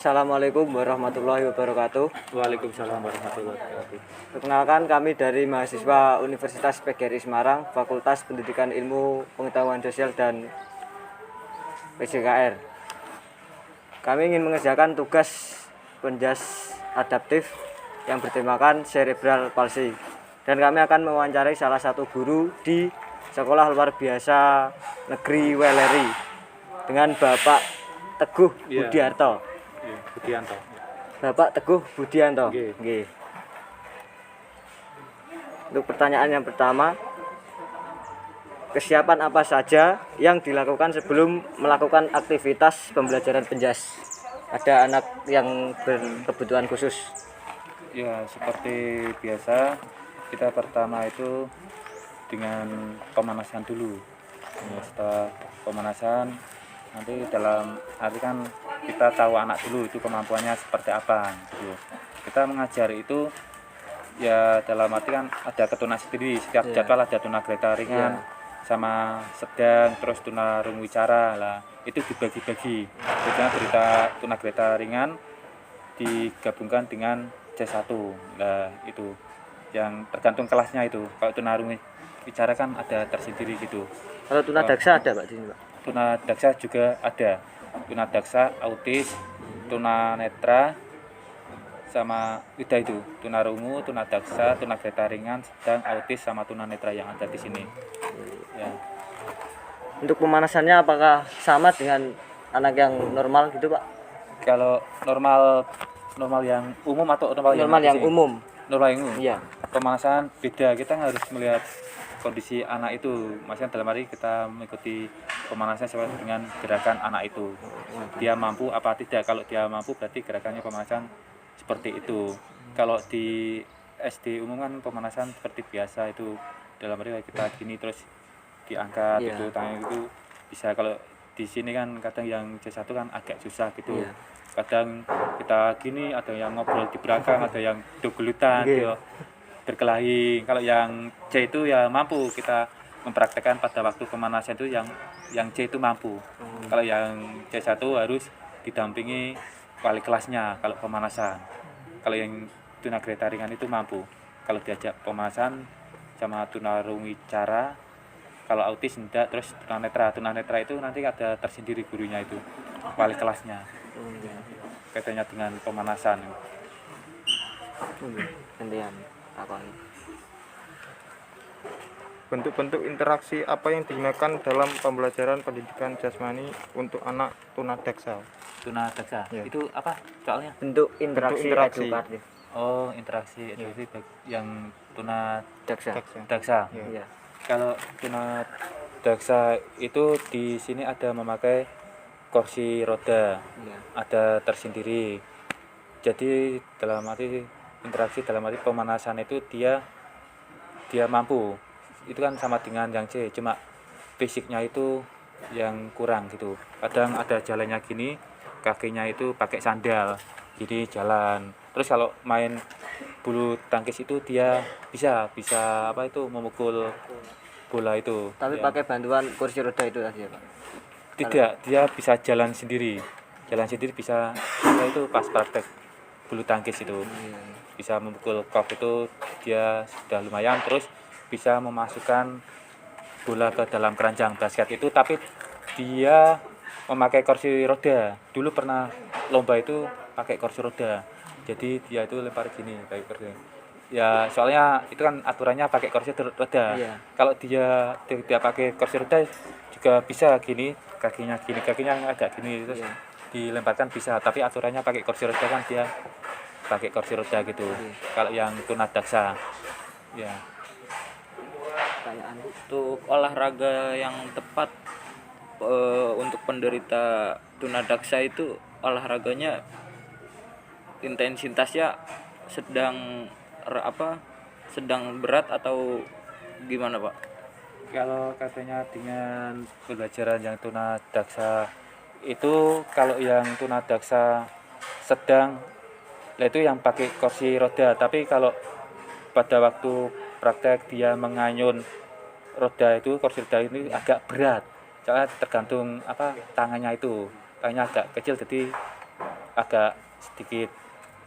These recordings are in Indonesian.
Assalamualaikum warahmatullahi wabarakatuh. Waalaikumsalam warahmatullahi wabarakatuh. Perkenalkan, kami dari mahasiswa Universitas PGRI Semarang, Fakultas Pendidikan Ilmu Pengetahuan Sosial dan PJKR. Kami ingin mengerjakan tugas penjas adaptif yang bertemakan cerebral palsy. Dan kami akan mewawancarai salah satu guru di Sekolah Luar Biasa Negeri Weleri dengan Bapak Teguh Budiarto. Budianto. Bapak Teguh Budianto. Nggih. Nggih. Untuk pertanyaan yang pertama, kesiapan apa saja yang dilakukan sebelum melakukan aktivitas pembelajaran penjas? Ada anak yang berkebutuhan khusus. Ya, seperti biasa, kita pertama itu dengan pemanasan dulu. Ya, setelah pemanasan, nanti dalam arti kan kita tahu anak dulu itu kemampuannya seperti apa gitu. Kita mengajar itu ya dalam arti kan ada ketunan sendiri, setiap jadwal ada tunagrata ringan sama sedang, terus tunarungu wicara lah, itu dibagi-bagi. Biasanya berita tunagrata ringan digabungkan dengan C1 lah, itu yang tergantung kelasnya. Itu kalau tunarungu wicara kan ada tersendiri gitu. Kalau tunadaksa ada Pak di sini, Pak? Tunadaksa juga ada. Tunadaksa, autis, tunanetra, sama udah itu. Tunarungu, tunadaksa, tunagrata ringan, sedang, autis sama tunanetra yang ada di sini. Ya. Untuk pemanasannya apakah sama dengan anak yang normal gitu, Pak? Kalau normal yang umum atau normal yang umum? Normal yang umum. Iya. Pemanasan beda, kita harus melihat kondisi anak itu. Maksudnya dalam arti kita mengikuti pemanasan sesuai dengan gerakan anak itu. Dia mampu apa tidak. Kalau dia mampu berarti gerakannya pemanasan seperti itu. Kalau di SD umum kan pemanasan seperti biasa itu. Dalam arti kita gini terus diangkat itu tangan itu bisa. Kalau di sini kan kadang yang C1 kan agak susah gitu. Kadang kita gini, ada yang ngobrol di belakang, ada yang dogelutan gitu, berkelahi. Kalau yang C itu ya mampu kita mempraktekkan pada waktu pemanasan itu, yang C itu mampu. Kalau yang C1 harus didampingi wali kelasnya kalau pemanasan. Kalau yang tunagrata ringan itu mampu. Kalau diajak pemanasan sama tunarungu wicara, kalau autis enggak, terus tunanetra itu nanti ada tersendiri gurunya itu, wali kelasnya. Kaitannya dengan pemanasan. Gantian apa? Bentuk-bentuk interaksi apa yang digunakan dalam pembelajaran pendidikan jasmani untuk anak tunadaksa? Tunadaksa. Itu apa soalnya? Bentuk interaksi edukatif. Oh, interaksi edukatif yang tunadaksa. Iya. Kalau tunadaksa itu di sini ada memakai kursi roda. Ada tersendiri. Jadi dalam arti interaksi, dalam arti pemanasan itu dia mampu. Itu kan sama dengan yang C, cuma fisiknya itu yang kurang gitu. Kadang ada jalannya gini, kakinya itu pakai sandal, jadi jalan. Terus kalau main bulu tangkis itu dia bisa apa itu memukul bola itu. Tapi pakai bantuan kursi roda itu tadi ya, Pak? Tidak, dia bisa jalan sendiri. Jalan sendiri bisa, itu pas praktek bulu tangkis itu. Bisa memukul kop itu dia sudah lumayan, terus bisa memasukkan bola ke dalam keranjang basket itu, tapi dia memakai kursi roda. Dulu pernah lomba itu pakai kursi roda. Jadi dia itu lempar gini kayak kursi. Ya, soalnya itu kan aturannya pakai kursi roda. Kalau dia pakai kursi roda juga bisa gini, kakinya agak gini terus dilemparkan bisa, tapi aturannya pakai kursi roda kan dia pakai kursi roda gitu. Kalau yang tunadaksa ya. Pertanyaan Untuk olahraga yang tepat untuk penderita tunadaksa itu olahraganya intensitasnya sedang berat atau gimana, Pak? Kalau katanya dengan pembelajaran yang tunadaksa itu, kalau yang tunadaksa sedang itu yang pakai kursi roda, tapi kalau pada waktu praktek dia mengayun roda itu, kursi roda ini agak berat. Soalnya tergantung tangannya itu. Tangannya agak kecil, jadi agak sedikit,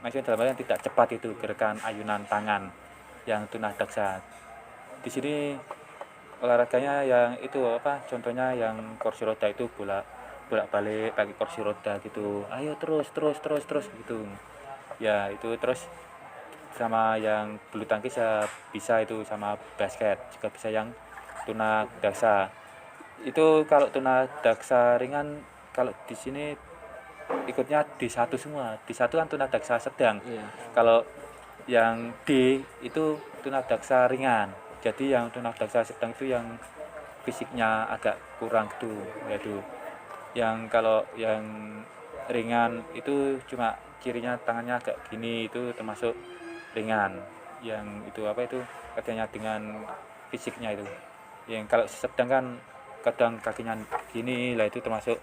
maksudnya dalam artian tidak cepat itu gerakan ayunan tangan yang tunadaksa. Di sini olahraganya yang itu apa, contohnya yang kursi roda itu bolak-balik pakai kursi roda gitu, ayo terus gitu ya. Itu terus sama yang bulu tangkis ya bisa, itu sama basket juga bisa yang tunadaksa. Itu kalau tunadaksa ringan, kalau di sini ikutnya D1 semua. D1 kan tunadaksa sedang. Iya. Kalau yang D itu tunadaksa ringan. Jadi yang tunadaksa sedang itu yang fisiknya agak kurang gitu, yaitu yang kalau yang ringan itu cuma kirinya tangannya agak gini, itu termasuk ringan. Yang itu apa itu katanya dengan fisiknya itu. Yang kalau sedang kan kadang kakinya gini lah, itu termasuk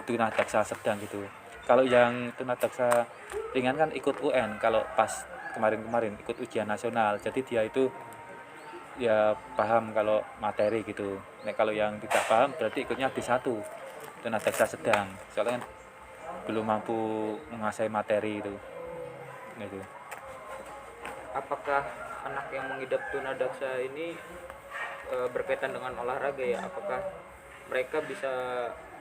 tunadaksa sedang gitu. Kalau yang tunadaksa ringan kan ikut UN, kalau pas kemarin ikut ujian nasional, jadi dia itu ya paham kalau materi gitu. Nah, kalau yang tidak paham berarti ikutnya D1 tunadaksa sedang, soalnya kan belum mampu menguasai materi itu. Nah, itu. Apakah anak yang mengidap tunadaksa ini berkaitan dengan olahraga ya? Apakah mereka bisa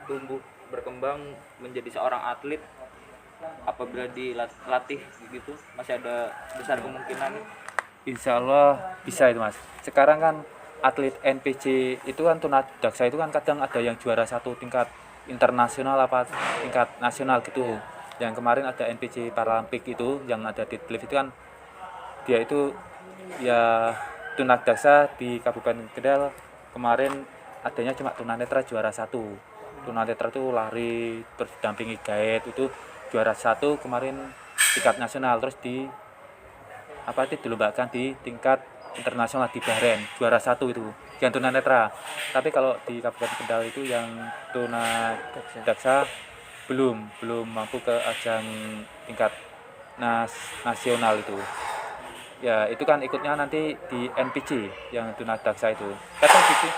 tumbuh berkembang menjadi seorang atlet apabila dilatih gitu? Masih ada besar kemungkinan. Insya Allah bisa itu Mas. Sekarang kan atlet NPC itu kan tunadaksa itu kan kadang ada yang juara satu tingkat internasional apa tingkat nasional gitu. Yang kemarin ada NPC Paralimpik itu yang ada di Telif itu kan, dia itu ya tunadaksa di Kabupaten Kendal. Kemarin adanya cuma tunanetra juara satu. Tunanetra itu lari terus dampingi guide, itu juara satu kemarin tingkat nasional. Terus di apa itu dilombakan di tingkat internasional di Bahrain, juara satu itu yang tunanetra. Tapi kalau di Kabupaten Kendal itu yang tunadaksa belum mampu ke ajang tingkat nasional itu. Ya itu kan ikutnya nanti di NPC yang tunadaksa itu. Kadang gitu,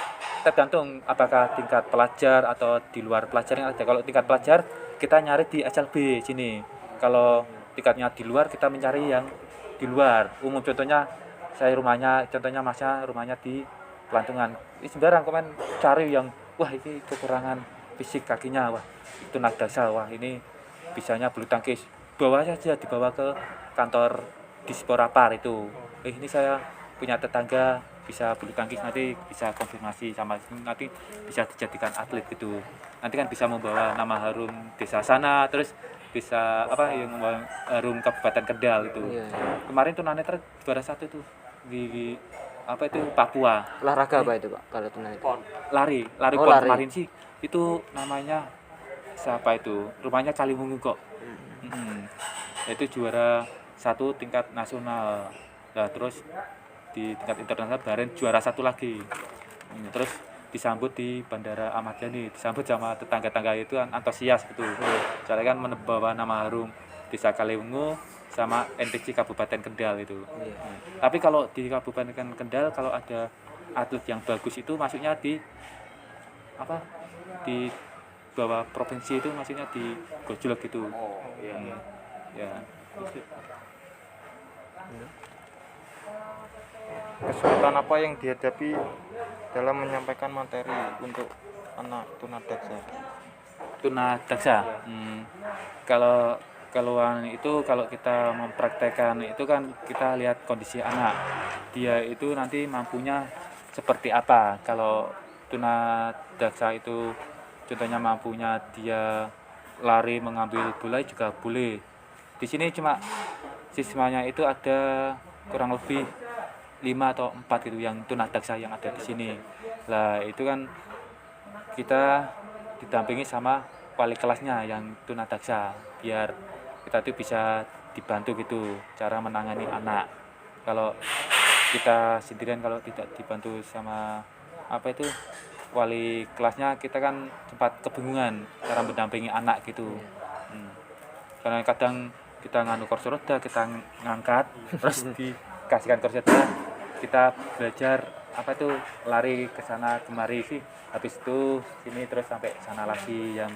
tergantung apakah tingkat pelajar atau di luar pelajar yang ada. Kalau tingkat pelajar kita nyari di SLB sini. Kalau tingkatnya di luar kita mencari yang di luar umum. Contohnya saya rumahnya, contohnya Masnya rumahnya di Pelantungan, sembarang komen cari yang wah ini kekurangan fisik kakinya, wah itu tunadaksa, wah ini bisanya bulu tangkis, bawa saja, dibawa ke kantor Disporapar itu. Ini saya punya tetangga bisa bulu tangkis, nanti bisa konfirmasi sama nanti bisa dijadikan atlet gitu. Nanti kan bisa membawa nama harum desa sana, terus bisa apa yang membawa harum Kabupaten Kendal itu. Iya. Kemarin tunanetra juara satu tuh di apa itu Papua. Olahraga apa itu Pak kalau tunanetra? Lari Oh, pon lari. kemarin sih itu namanya siapa itu, rumahnya Kaliwungu kok. Itu juara satu tingkat nasional. Nah terus di tingkat internasional Bahrain juara satu lagi. Terus disambut di Bandara Ahmad Yani, disambut sama tetangga-tetangga itu kan antusias gitu. Soalnya kan membawa nama harum Desa Kaliwungu sama NPC Kabupaten Kendal itu. Tapi kalau di Kabupaten Kendal kalau ada atlet yang bagus itu masuknya di apa? Di bawah provinsi itu maksudnya di Gojlok gitu. Oh iya. Ya. Kesulitan apa yang dihadapi dalam menyampaikan materi untuk anak tunadaksa? Tunadaksa. Kalau keluhan itu kalau kita mempraktekkan itu kan kita lihat kondisi anak. Dia itu nanti mampunya seperti apa. Kalau tunadaksa itu contohnya mampunya dia lari mengambil bola juga boleh. Di sini cuma siswanya itu ada kurang lebih 5 atau 4 gitu yang tunadaksa yang ada di sini. Lah itu kan kita didampingi sama wali kelasnya yang tunadaksa biar kita tuh bisa dibantu gitu cara menangani anak. Kalau kita sendirian, kalau tidak dibantu sama apa itu wali kelasnya, kita kan sempat kebingungan cara mendampingi anak gitu. Karena kadang kita nganu kursi roda, kita ngangkat terus dikasihkan kursi roda, kita belajar apa itu lari ke sana kemari sih, habis itu sini terus sampai sana lagi yang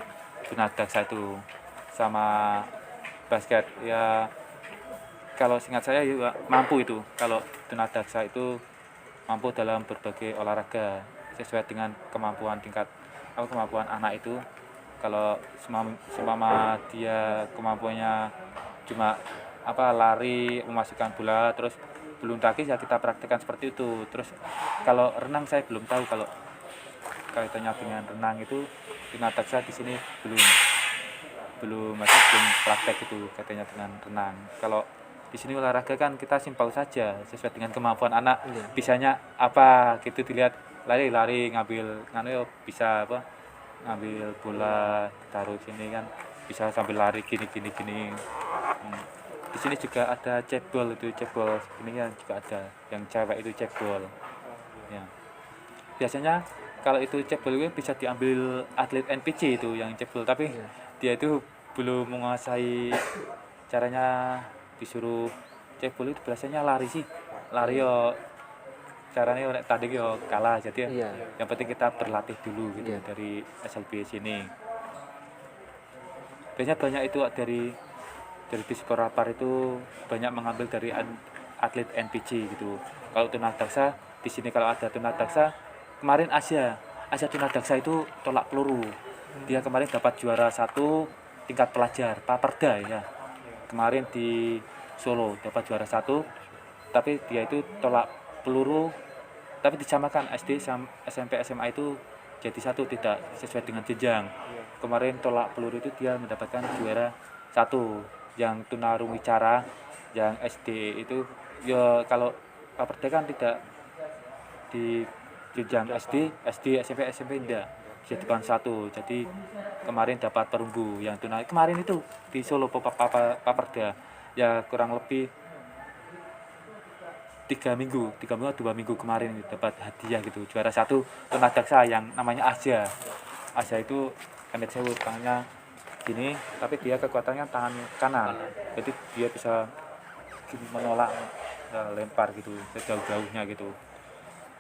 tunadaksa itu. Sama basket ya. Kalau singkat saya juga mampu itu, kalau tunadaksa itu mampu dalam berbagai olahraga sesuai dengan kemampuan kemampuan anak itu. Kalau semama dia kemampuannya cuma lari memasukkan bola terus belum tangkis ya kita praktekkan seperti itu. Terus kalau renang saya belum tahu, kalau kaitannya dengan renang itu tunadaksa di sini belum praktek itu katanya dengan renang. Kalau di sini olahraga kan kita simpel saja sesuai dengan kemampuan anak. Bisanya apa gitu dilihat, lari ngambil bisa ngambil bola taruh sini kan bisa sambil lari gini. Di sini juga ada cebol ini kan juga ada yang cewek itu cebol ya. Biasanya kalau itu cebol itu bisa diambil atlet NPC itu yang cebol, tapi dia itu belum menguasai caranya. Disuruh cebol itu biasanya lari yo caranya tadi yo kalah, jadi yang penting kita berlatih dulu gitu dari SLB sini. Biasanya banyak itu dari Disporapar itu banyak mengambil dari atlet NPC gitu. Kalau tunadaksa di sini, kalau ada tunadaksa kemarin Asia tunadaksa itu tolak peluru, dia kemarin dapat juara 1 tingkat pelajar Paperda ya. Kemarin di Solo dapat juara 1, tapi dia itu tolak peluru tapi disamakan SD SMP SMA itu jadi 1, tidak sesuai dengan jenjang. Kemarin tolak peluru itu dia mendapatkan juara 1. Yang tunarunwicara yang SD itu ya, kalau Paperda kan tidak di jenjang SD SMP tidak dijadikan 1. Jadi kemarin dapat perunggu yang kemarin itu di Solo Paperda ya, kurang lebih 3 minggu atau 2 minggu kemarin dapat hadiah gitu, juara 1 tunadaksa yang namanya Asia itu Amit Sewu, tangannya gini tapi dia kekuatannya tangan kanan, jadi dia bisa menolak lempar gitu sejauh-jauhnya gitu.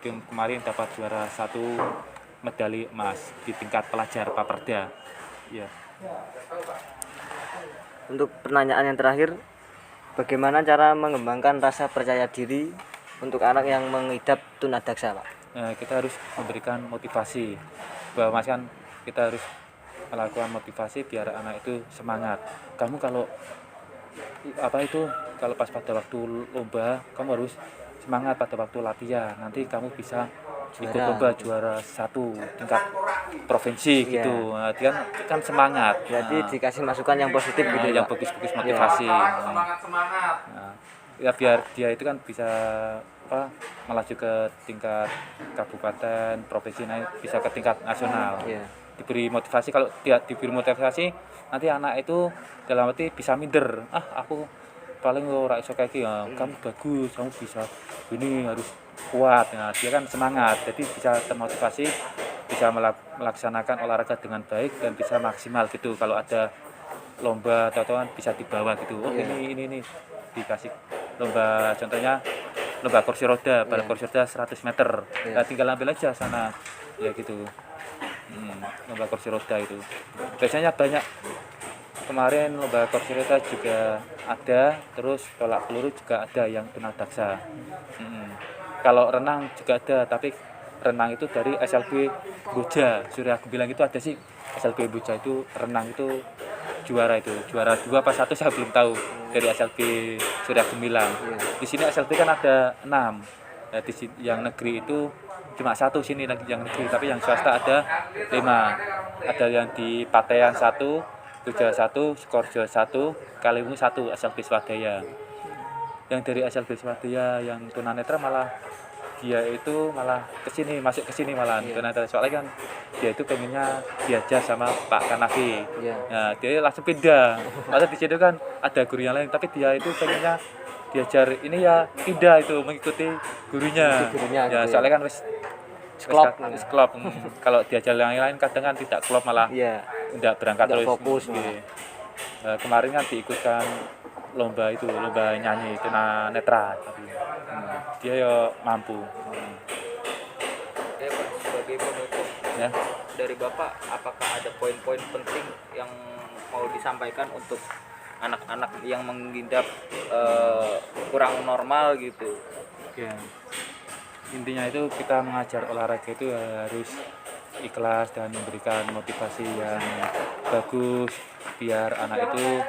Kemarin dapat juara 1 medali emas di tingkat pelajar Paperda ya. Untuk pertanyaan yang terakhir, bagaimana cara mengembangkan rasa percaya diri untuk anak yang mengidap tunadaksa, Pak? Kita harus memberikan motivasi, bahwa kan kita harus melakukan motivasi biar anak itu semangat. Kamu kalau kalau pas pada waktu lomba kamu harus semangat, pada waktu latihan nanti kamu bisa ikut lomba juara 1 tingkat provinsi gitu. Nah, dia kan semangat. Jadi dikasih masukan yang positif gitu, yang bagus-bagus motivasi. Nah, ya biar dia itu kan bisa melaju ke tingkat kabupaten, provinsi, bisa ke tingkat nasional. Diberi motivasi, kalau dia diberi motivasi nanti anak itu dalam arti bisa minder, aku paling ora iso kayak ya, kamu bagus, kamu bisa ini, harus kuat. Nah, dia kan semangat, jadi bisa termotivasi, bisa melaksanakan olahraga dengan baik dan bisa maksimal gitu. Kalau ada lomba atau bisa dibawa gitu. Ini dikasih lomba, contohnya lomba kursi roda, balap kursi roda 100 meter. Nah, tinggal ambil aja sana ya gitu. Lomba kursi roda itu biasanya banyak. Kemarin lomba kursi roda juga ada, terus tolak peluru juga ada yang tunadaksa. Kalau renang juga ada, tapi renang itu dari SLB Boja. Surya Gemilang itu ada sih, SLB Boja itu renang itu juara 2 apa 1 saya belum tahu, dari SLB Surya Gemilang. Di sini SLB kan ada 6. Nah, yang negeri itu cuma 1 sini yang negeri, tapi yang swasta ada 5. Ada yang di Patean 1, Jogja 1, Skorjo 1, Kaliwungu 1 SLB Swadaya. Yang dari SLB Swadaya yang tunanetra malah dia itu masuk ke sini malah tunanetra, soalnya kan dia itu pengennya diajar sama Pak Kanafi. Nah, dia langsung pindah. Masa di situ kan ada guru yang lain, tapi dia itu pengennya diajar ini ya, pindah itu mengikuti gurunya ya, gitu soalnya kan wis klop. Kalau diajar yang lain kadang kan tidak klop, malah tidak berangkat tidak terus fokus gitu. Kemarin kan diikutkan lomba nyanyi tunanetra, tapi dia ya mampu. Pak, sebagai penutup Ya, dari Bapak, apakah ada poin-poin penting yang mau disampaikan untuk anak-anak yang mengidap kurang normal gitu. Ya, intinya itu kita mengajar olahraga itu harus ikhlas dan memberikan motivasi yang bagus biar anak itu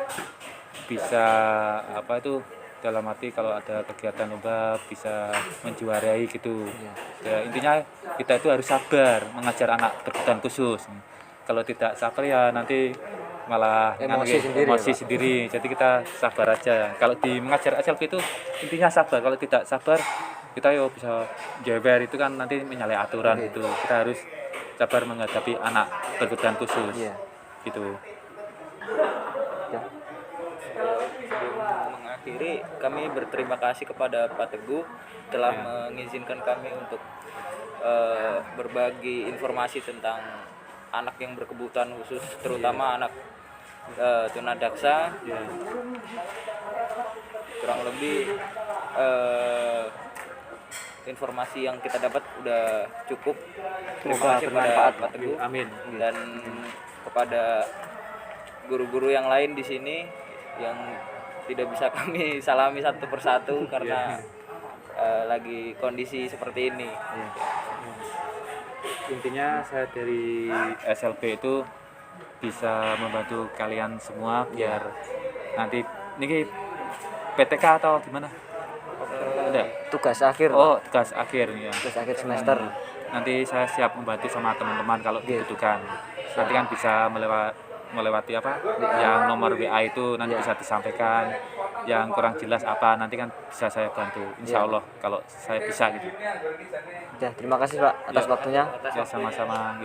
bisa dalam arti kalau ada kegiatan lomba bisa menjuarai gitu. Ya, intinya kita itu harus sabar mengajar anak berkebutuhan khusus. Kalau tidak sabar ya nanti malah emosi sendiri. Jadi kita sabar aja. Kalau di mengajar SLP itu intinya sabar. Kalau tidak sabar kita bisa jewer itu kan nanti menyalahi aturan gitu. Kita harus sabar menghadapi anak berkebutuhan khusus. Gitu. Sebelum mengakhiri, kami berterima kasih kepada Pak Teguh telah mengizinkan kami untuk berbagi informasi tentang anak yang berkebutuhan khusus, terutama anak tunadaksa. Kurang lebih informasi yang kita dapat udah cukup. Terima kasih kepada Pak Teguh. Amin. Dan kepada guru-guru yang lain di sini yang tidak bisa kami salami satu persatu karena lagi kondisi seperti ini. Intinya saya dari SLP itu bisa membantu kalian semua biar nanti ini PTK atau gimana? Ada tugas akhir. Tugas akhir ya. Tugas akhir semester. Nanti saya siap membantu sama teman-teman kalau dibutuhkan. Nanti kan bisa melewati yang nomor WA itu nanti bisa disampaikan. Yang kurang jelas apa nanti kan bisa saya bantu. Insya Allah kalau saya bisa gitu. Ya, terima kasih Pak atas waktunya. Ya sama-sama.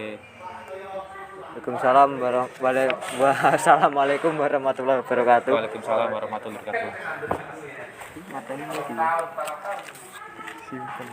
Wassalamualaikum warahmatullahi wabarakatuh. Waalaikumsalam warahmatullahi wabarakatuh. Matanya simpen.